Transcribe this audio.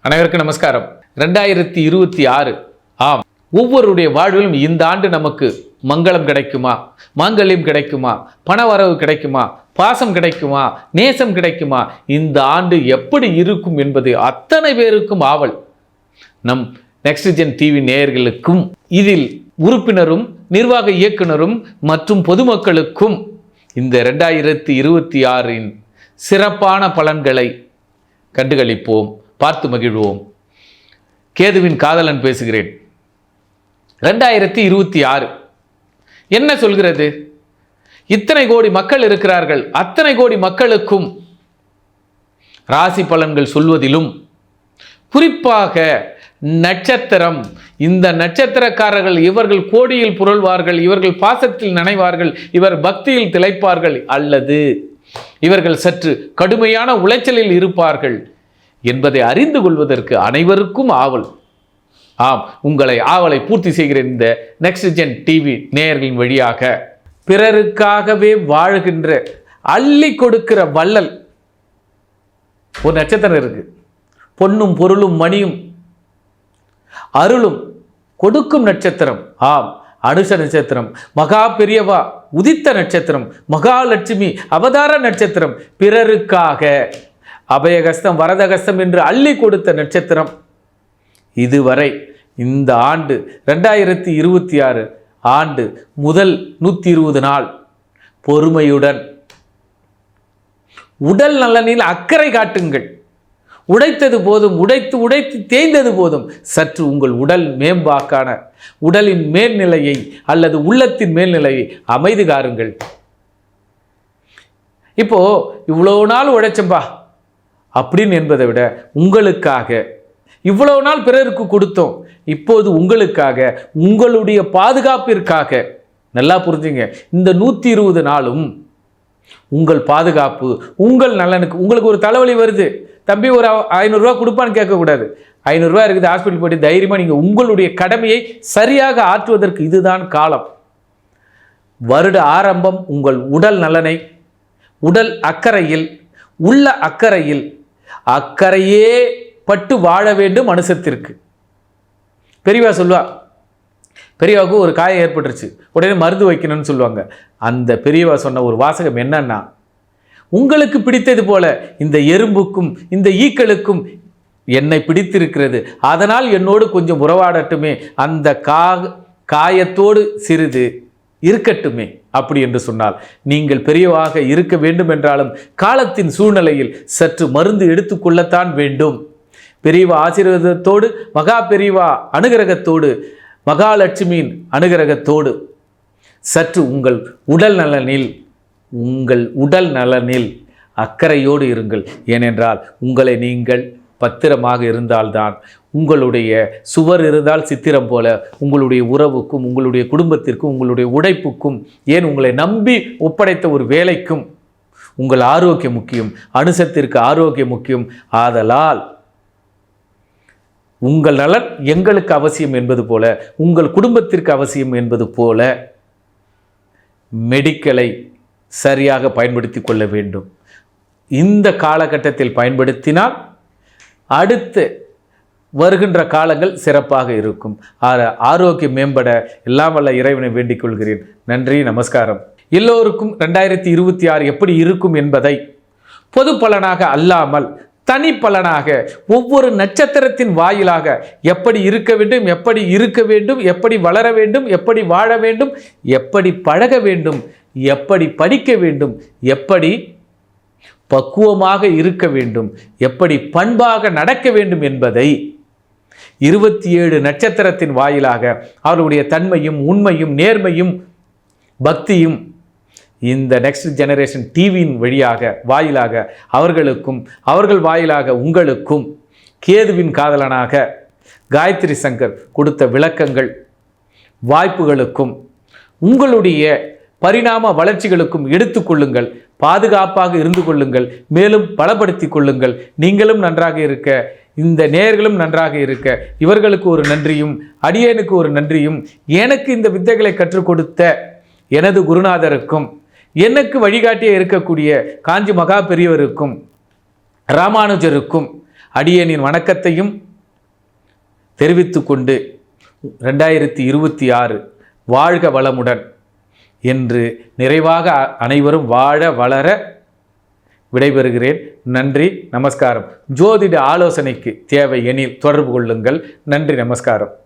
அனைவருக்கும் நமஸ்காரம். 2026 ஆம், ஒவ்வொருடைய வாழ்விலும் இந்த ஆண்டு நமக்கு மங்களம் கிடைக்குமா, மாங்கல்யம் கிடைக்குமா, பணவரவு கிடைக்குமா, பாசம் கிடைக்குமா, நேசம் கிடைக்குமா, இந்த ஆண்டு எப்படி இருக்கும் என்பது அத்தனை பேருக்கும் ஆவல். நம் நெக்ஸ்ட் ஜென் டிவி நேயர்களுக்கும் இதில் உறுப்பினரும் நிர்வாக இயக்குனரும் மற்றும் பொதுமக்களுக்கும் இந்த 2026 சிறப்பான பலன்களை கண்டுகளிப்போம், பார்த்து மகிழ்வோம். கேதுவின் காதலன் பேசுகிறேன். 2026 என்ன சொல்கிறது? இத்தனை கோடி மக்கள் இருக்கிறார்கள். அத்தனை கோடி மக்களுக்கும் ராசி பலன்கள் சொல்வதிலும் குறிப்பாக நட்சத்திரம், இந்த நட்சத்திரக்காரர்கள் இவர்கள் கோடியில் புரள்வார்கள், இவர்கள் பாசத்தில் நனைவார்கள், இவர் பக்தியில் திளைப்பார்கள், அல்லது இவர்கள் சற்று கடுமையான உளைச்சலில் இருப்பார்கள் என்பதை அறிந்து கொள்வதற்கு அனைவருக்கும் ஆவல். ஆம், உங்களை ஆவலை பூர்த்தி செய்கிற இந்த நெக்ஸ்ட் ஜென் டிவி நேயர்களின் வழியாக பிறருக்காகவே வாழ்கின்ற அள்ளி கொடுக்கிற வள்ளல் ஒரு நட்சத்திரம் இருக்கு. பொன்னும் பொருளும் மணியும் அருளும் கொடுக்கும் நட்சத்திரம். ஆம், அனுஷ நட்சத்திரம், மகா பெரியவா உதித்த நட்சத்திரம், மகாலட்சுமி அவதார நட்சத்திரம், பிறருக்காக அபயகஸ்தம் வரதகஸ்தம் என்று அள்ளி கொடுத்த நட்சத்திரம். இதுவரை இந்த ஆண்டு 2026 ஆண்டு முதல் 120 நாள் பொறுமையுடன் உடல் நலனில் அக்கறை காட்டுங்கள். உடைத்தது போதும், உடைத்து தேய்ந்தது போதும். சற்று உங்கள் உடல் மேம்பாக்கான உடலின் மேல்நிலையை அல்லது உள்ளத்தின் மேல்நிலையை அமைதி காருங்கள். இப்போ இவ்வளவு நாள் உழைச்சம்பா அப்படின்னு என்பதை விட உங்களுக்காக இவ்வளவு நாள் பிறருக்கு கொடுத்தோம், இப்போது உங்களுக்காக, உங்களுடைய பாதுகாப்பிற்காக. நல்லா புரிஞ்சுங்க, இந்த 120 நாளும் உங்கள் பாதுகாப்பு, உங்கள் நலனுக்கு. உங்களுக்கு ஒரு தலைவலி வருது, தம்பி ஒரு 500 ரூபா கொடுப்பான்னு கேட்கக்கூடாது. 500 ரூபா இருக்குது, ஹாஸ்பிட்டல் போய்ட்டு தைரியமாக நீங்கள் உங்களுடைய கடமையை சரியாக ஆற்றுவதற்கு இதுதான் காலம். வருட ஆரம்பம் உங்கள் உடல் நலனை, உடல் அக்கறையில், உள்ள அக்கறையில் அக்கறையே பட்டு வாழ வேண்டும் மனுஷத்திற்கு. பெரியவா சொல்லுவா, பெரியவாவுக்கு ஒரு காயம் ஏற்பட்டுருச்சு, உடனே மருந்து வைக்கணும்னு சொல்லுவாங்க. அந்த பெரியவா சொன்ன ஒரு வாசகம் என்னன்னா, உங்களுக்கு பிடித்தது போல இந்த எறும்புக்கும் இந்த ஈக்களுக்கும் என்னை பிடித்திருக்கிறது, அதனால் என்னோடு கொஞ்சம் உறவாடட்டுமே, அந்த காயத்தோடு சிறிது இருக்கட்டுமே அப்படி என்று சொன்னால், நீங்கள் பெரியவாக இருக்க வேண்டும் என்றாலும் காலத்தின் சூழ்நிலையில் சற்று மருந்து எடுத்துக்கொள்ளத்தான் வேண்டும். பெரியவா ஆசீர்வாதத்தோடு, மகா பெரியவா அனுகிரகத்தோடு, மகாலட்சுமியின் அனுகிரகத்தோடு சற்று உங்கள் உடல் நலனில் அக்கறையோடு இருங்கள். ஏனென்றால் உங்களை நீங்கள் பத்திரமாக இருந்தால்தான், உங்களுடைய சுவர் இருந்தால் சித்திரம் போல உங்களுடைய உறவுக்கும், உங்களுடைய குடும்பத்திற்கும், உங்களுடைய உழைப்புக்கும், ஏன் உங்களை நம்பி ஒப்படைத்த ஒரு வேலைக்கும் உங்கள் ஆரோக்கியம் முக்கியம், அனுசத்திற்கு ஆரோக்கியம் முக்கியம். ஆதலால் உங்கள் நலன் எங்களுக்கு அவசியம் என்பது போல, உங்கள் குடும்பத்திற்கு அவசியம் என்பது போல மெடிக்கலை சரியாக பயன்படுத்தி கொள்ள வேண்டும். இந்த காலகட்டத்தில் பயன்படுத்தினால் அடுத்து வருகின்ற காலங்கள் சிறப்பாக இருக்கும். ஆரோக்கியம் மேம்பட எல்லாம் வல்ல இறைவனை வேண்டிக் கொள்கிறேன். நன்றி, நமஸ்காரம். எல்லோருக்கும் 2026 எப்படி இருக்கும் என்பதை பொது பலனாக அல்லாமல் தனி பலனாக ஒவ்வொரு நட்சத்திரத்தின் வாயிலாக எப்படி இருக்க வேண்டும், எப்படி இருக்க வேண்டும், எப்படி வளர வேண்டும், எப்படி வாழ வேண்டும், எப்படி பழக வேண்டும், எப்படி படிக்க வேண்டும், எப்படி பக்குவமாக இருக்க வேண்டும், எப்படி பண்பாக நடக்க வேண்டும் என்பதை 27 நட்சத்திரத்தின் வாயிலாக அவருடைய தன்மையும், உண்மையும், நேர்மையும், பக்தியும் இந்த நெக்ஸ்ட் ஜெனரேஷன் டிவியின் வாயிலாக அவர்களுக்கும், அவர்கள் வாயிலாக உங்களுக்கும் கேதுவின் காதலனாக காயத்ரி சங்கர் கொடுத்த விளக்கங்கள், வாய்ப்புகளுக்கும் உங்களுடைய பரிணாம வளர்ச்சிகளுக்கும் எடுத்துக்கொள்ளுங்கள். பாதுகாப்பாக இருந்து கொள்ளுங்கள், மேலும் பலப்படுத்தி கொள்ளுங்கள். நீங்களும் நன்றாக இருக்க, இந்த நேயர்களும் நன்றாக இருக்க, இவர்களுக்கு ஒரு நன்றியும் அடியேனுக்கு ஒரு நன்றியும், எனக்கு இந்த வித்தைகளை கற்றுக் கொடுத்த எனது குருநாதருக்கும், எனக்கு வழிகாட்டியே இருக்கக்கூடிய காஞ்சி மகா பெரியவருக்கும், ராமானுஜருக்கும், அடியேனின் வணக்கத்தையும் தெரிவித்து கொண்டு 2026 வாழ்க வளமுடன் என்று நிறைவாக அனைவரும் வாழ வளர விடைபெறுகிறேன். நன்றி, நமஸ்காரம். ஜோதிட ஆலோசனைக்கு தேவை எனில் தொடர்பு கொள்ளுங்கள். நன்றி, நமஸ்காரம்.